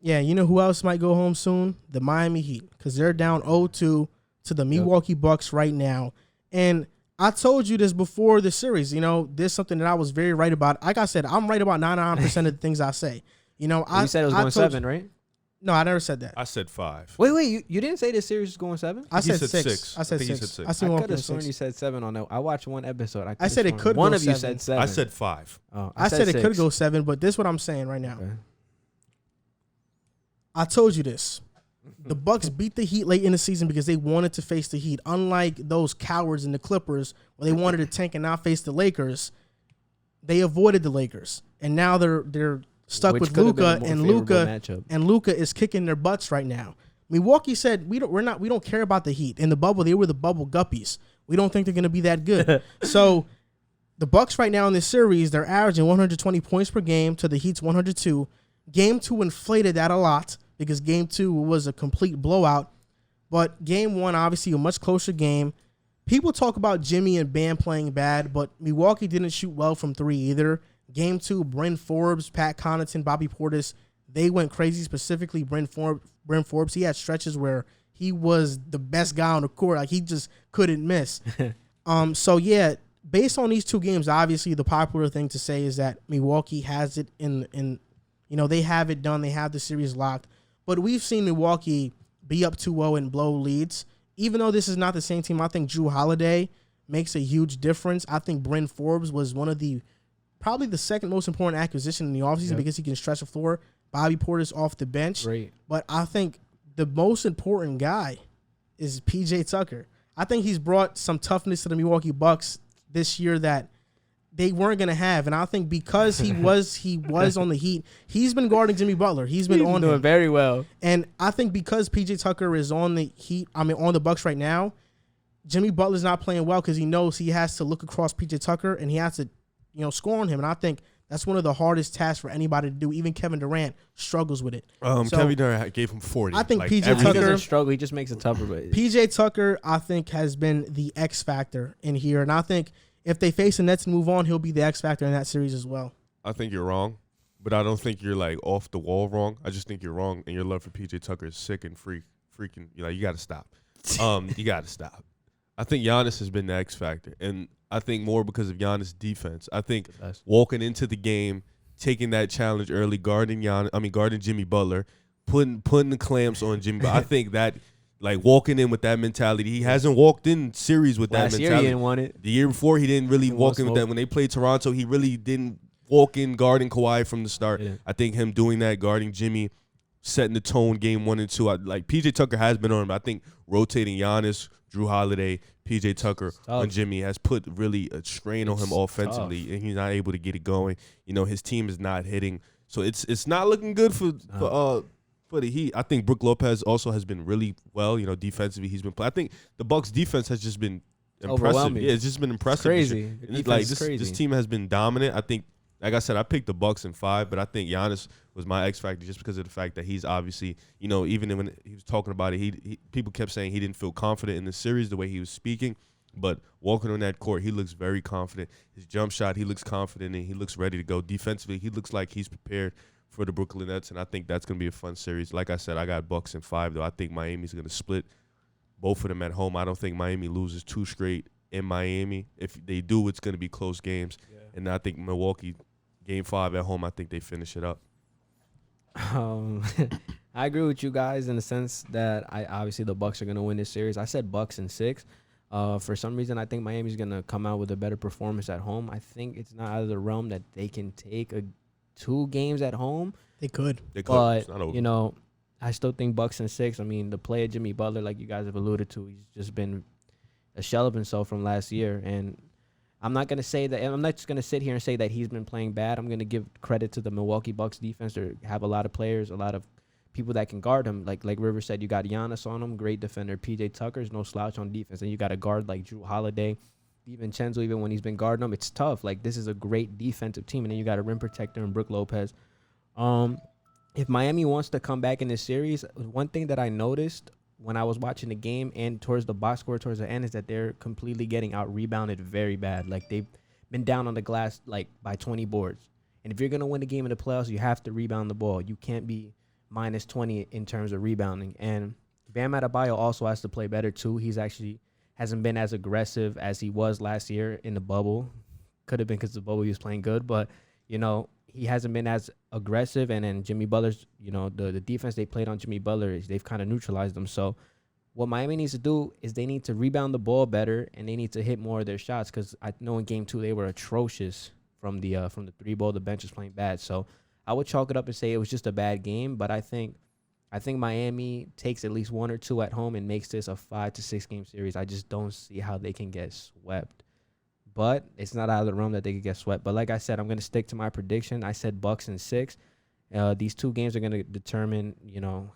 Yeah, you know who else might go home soon? The Miami Heat, because they're down 0-2 to the Milwaukee Bucks right now. And I told you this before the series. You know, this is something that I was very right about. Like I said, I'm right about 99% of the things I say. You know, You said it was going 7, right? No, I never said that. I said 5. Wait, you didn't say this series was going 7? I said said 6. six. I said I think he 6. said 6. I, I could have sworn you said 7 on that. I watched one episode. I said it could one go of you 7. said 7. I said 5. Oh, I said it 6. could go 7, but this is what I'm saying right now. Okay. I told you this. The Bucks beat the Heat late in the season because they wanted to face the Heat. Unlike those cowards in the Clippers where they wanted to tank and not face the Lakers, they avoided the Lakers. And now they're stuck Which with could have been a Luka, more and favorable matchup. Luka is kicking their butts right now. Milwaukee said we don't care about the Heat. In the bubble, they were the bubble guppies. We don't think they're going to be that good. So the Bucks right now in this series, they're averaging 120 points per game to the Heat's 102. Game 2 inflated that a lot because Game 2 was a complete blowout. But Game 1, obviously, a much closer game. People talk about Jimmy and Bam playing bad, but Milwaukee didn't shoot well from 3 either. Game 2, Bryn Forbes, Pat Connaughton, Bobby Portis, they went crazy, specifically Bryn Forbes. He had stretches where he was the best guy on the court. Like, he just couldn't miss. So, yeah, based on these 2 games, obviously the popular thing to say is that Milwaukee has it in you know, they have it done. They have the series locked. But we've seen Milwaukee be up 2-0 and blow leads. Even though this is not the same team, I think Drew Holiday makes a huge difference. I think Bryn Forbes was probably the second most important acquisition in the offseason because he can stretch the floor. Bobby Portis off the bench. Great. But I think the most important guy is P.J. Tucker. I think he's brought some toughness to the Milwaukee Bucks this year that they weren't going to have. And I think because he was on the Heat, he's been guarding Jimmy Butler. He's been on doing him very well. And I think because P.J. Tucker is on the Heat, on the Bucks right now, Jimmy Butler's not playing well because he knows he has to look across P.J. Tucker and he has to, score on him. And I think that's one of the hardest tasks for anybody to do. Even Kevin Durant struggles with it. Kevin Durant gave him 40. I think like P.J. He Tucker doesn't struggle. He just makes it tougher. But P.J. Tucker, I think, has been the X factor in here. And I think if they face the Nets and move on, he'll be the X factor in that series as well. I think you're wrong, but I don't think you're like off the wall wrong. I just think you're wrong, and your love for PJ Tucker is sick and freaking. You got to stop. You got to stop. I think Giannis has been the X factor, and I think more because of Giannis' defense. I think walking into the game, taking that challenge early, guarding Jimmy Butler, putting the clamps on Jimmy. I think that. Like, walking in with that mentality. He hasn't walked in series with that mentality. Last year he didn't want it. The year before, he didn't really walk in with that. When they played Toronto, he really didn't walk in guarding Kawhi from the start. Yeah. I think him doing that, guarding Jimmy, setting the tone game 1 and 2. P.J. Tucker has been on him. I think rotating Giannis, Drew Holiday, P.J. Tucker on Jimmy has put really a strain on him offensively, and he's not able to get it going. His team is not hitting. So it's not looking good for the Heat. I think Brook Lopez also has been really well. Defensively, he's been playing. I think the Bucks' defense has just been impressive. Yeah, it's just been impressive. It's crazy. This team has been dominant. I think, like I said, I picked the Bucks in 5, but I think Giannis was my X factor just because of the fact that he's obviously, even when he was talking about it, people kept saying he didn't feel confident in the series the way he was speaking. But walking on that court, he looks very confident. His jump shot, he looks confident, and he looks ready to go. Defensively, he looks like he's prepared for the Brooklyn Nets, and I think that's going to be a fun series. Like I said, I got Bucks in 5, though. I think Miami's going to split both of them at home. I don't think Miami loses 2 straight in Miami. If they do, it's going to be close games. Yeah. And I think Milwaukee, Game 5 at home, I think they finish it up. I agree with you guys in the sense that obviously the Bucks are going to win this series. I said Bucks in 6. For some reason, I think Miami's going to come out with a better performance at home. I think it's not out of the realm that they can take 2 games at home. They could. But, I still think Bucks in 6. I mean, the play of Jimmy Butler, like you guys have alluded to, he's just been a shell of himself from last year. And I'm not going to say that. I'm not just going to sit here and say that he's been playing bad. I'm going to give credit to the Milwaukee Bucks defense. They have a lot of players, a lot of people that can guard him. Like River said, you got Giannis on him, great defender. P.J. Tucker's no slouch on defense. And you got a guard like Drew Holiday. DiVincenzo, even when he's been guarding him, it's tough. Like, this is a great defensive team. And then you got a rim protector in Brook Lopez. If Miami wants to come back in this series, one thing that I noticed when I was watching the game and towards the box score, towards the end, is that they're completely getting out-rebounded very bad. Like, they've been down on the glass, like, by 20 boards. And if you're going to win the game in the playoffs, you have to rebound the ball. You can't be minus 20 in terms of rebounding. And Bam Adebayo also has to play better too. He's actually hasn't been as aggressive as he was last year in the bubble. Could have been because the bubble he was playing good, but he hasn't been as aggressive. And then Jimmy Butler's, the defense they played on Jimmy Butler is they've kind of neutralized them. So what Miami needs to do is they need to rebound the ball better and they need to hit more of their shots, because I know in game 2 they were atrocious from the three ball. The bench was playing bad. So I would chalk it up and say it was just a bad game, but I think Miami takes at least 1 or 2 at home and makes this a 5 to 6 game series. I just don't see how they can get swept. But it's not out of the realm that they could get swept. But like I said, I'm going to stick to my prediction. I said Bucks in 6. These 2 games are going to determine,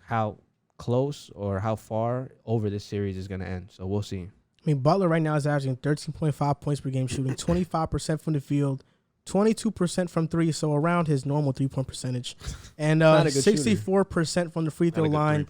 how close or how far over this series is going to end. So we'll see. I mean, Butler right now is averaging 13.5 points per game, shooting 25% from the field, 22% from 3, so around his normal 3-point percentage, and 64% from the free throw line.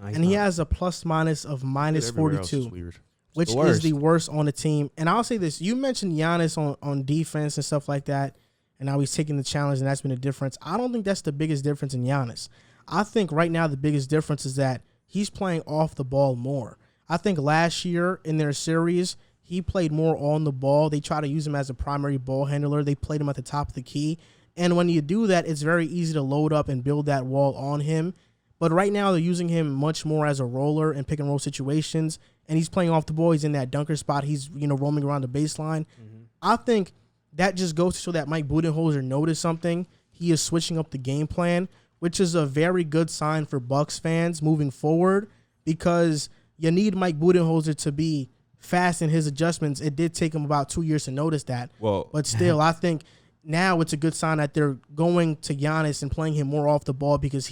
And he has a plus-minus of minus 42, which is the worst on the team. And I'll say this. You mentioned Giannis on defense and stuff like that, and how he's taking the challenge, and that's been a difference. I don't think that's the biggest difference in Giannis. I think right now the biggest difference is that he's playing off the ball more. I think last year in their series, he played more on the ball. They try to use him as a primary ball handler. They played him at the top of the key. And when you do that, it's very easy to load up and build that wall on him. But right now they're using him much more as a roller in pick and roll situations. And he's playing off the ball. He's in that dunker spot. He's, roaming around the baseline. Mm-hmm. I think that just goes to show that Mike Budenholzer noticed something. He is switching up the game plan, which is a very good sign for Bucks fans moving forward, because you need Mike Budenholzer to be fast in his adjustments. It did take him about 2 years to notice that. But still, I think now it's a good sign that they're going to Giannis and playing him more off the ball, because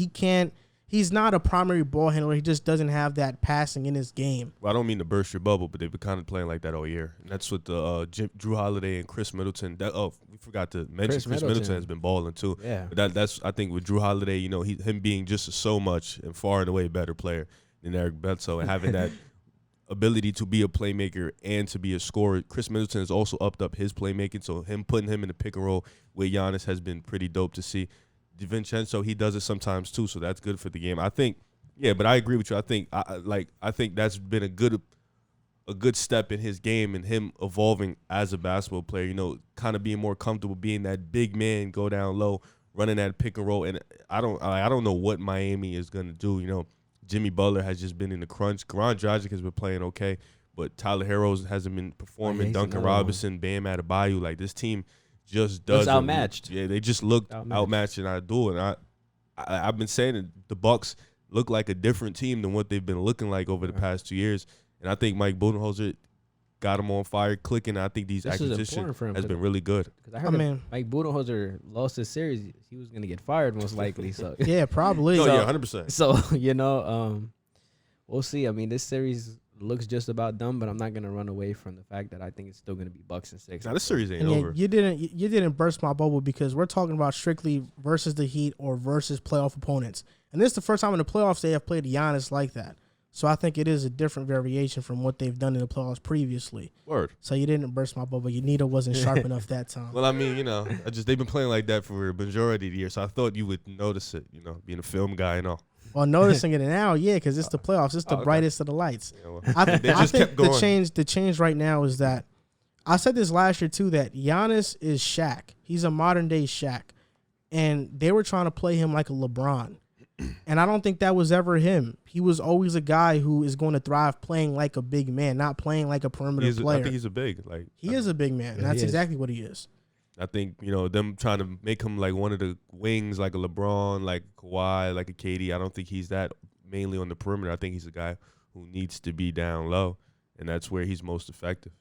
he's not a primary ball handler. He just doesn't have that passing in his game. Well, I don't mean to burst your bubble, but they've been kind of playing like that all year. And that's with Drew Holiday and Chris Middleton. We forgot to mention Chris Middleton has been balling too. Yeah. But that's, I think, with Drew Holiday, him being just so much and far and away better player than Eric Bledsoe, and having that ability to be a playmaker and to be a scorer. Chris Middleton has also upped up his playmaking, so putting him in the pick and roll with Giannis has been pretty dope to see. DiVincenzo, he does it sometimes too, so that's good for the game. I think, but I agree with you. I think that's been a good step in his game and him evolving as a basketball player. Kind of being more comfortable being that big man, go down low, running that pick and roll. And I don't know what Miami is gonna do. Jimmy Butler has just been in the crunch. Goran Dragic has been playing okay, but Tyler Herro hasn't been performing. Duncan Robinson, Bam Adebayo, like this team just does outmatched. Yeah, they just looked outmatched in Idol, and I've been saying that the Bucks look like a different team than what they've been looking like over the past 2 years, and I think Mike Budenholzer got them on fire, clicking. I think these acquisitions has been really good. Because I heard Mike Budenholzer lost his series, he was gonna get fired most likely. So yeah, probably. 100%. So we'll see. I mean, this series looks just about done, but I'm not gonna run away from the fact that I think it's still gonna be Bucks in 6. Now this series ain't over. You didn't burst my bubble, because we're talking about strictly versus the Heat or versus playoff opponents, and this is the first time in the playoffs they have played Giannis like that. So I think it is a different variation from what they've done in the playoffs previously. Word. So you didn't burst my bubble. Nita wasn't sharp enough that time. Well, I mean, they've been playing like that for a majority of the year, so I thought you would notice it. Being a film guy and all. Well, noticing it now, because it's the playoffs. It's the brightest of the lights. Yeah, well, I think the change right now is that I said this last year too, that Giannis is Shaq. He's a modern day Shaq, and they were trying to play him like a LeBron. And I don't think that was ever him. He was always a guy who is going to thrive playing like a big man, not playing like a perimeter player. I think he's a big. He is a big man. That's exactly what he is. I think, them trying to make him like one of the wings, like a LeBron, like Kawhi, like a KD. I don't think he's that mainly on the perimeter. I think he's a guy who needs to be down low, and that's where he's most effective.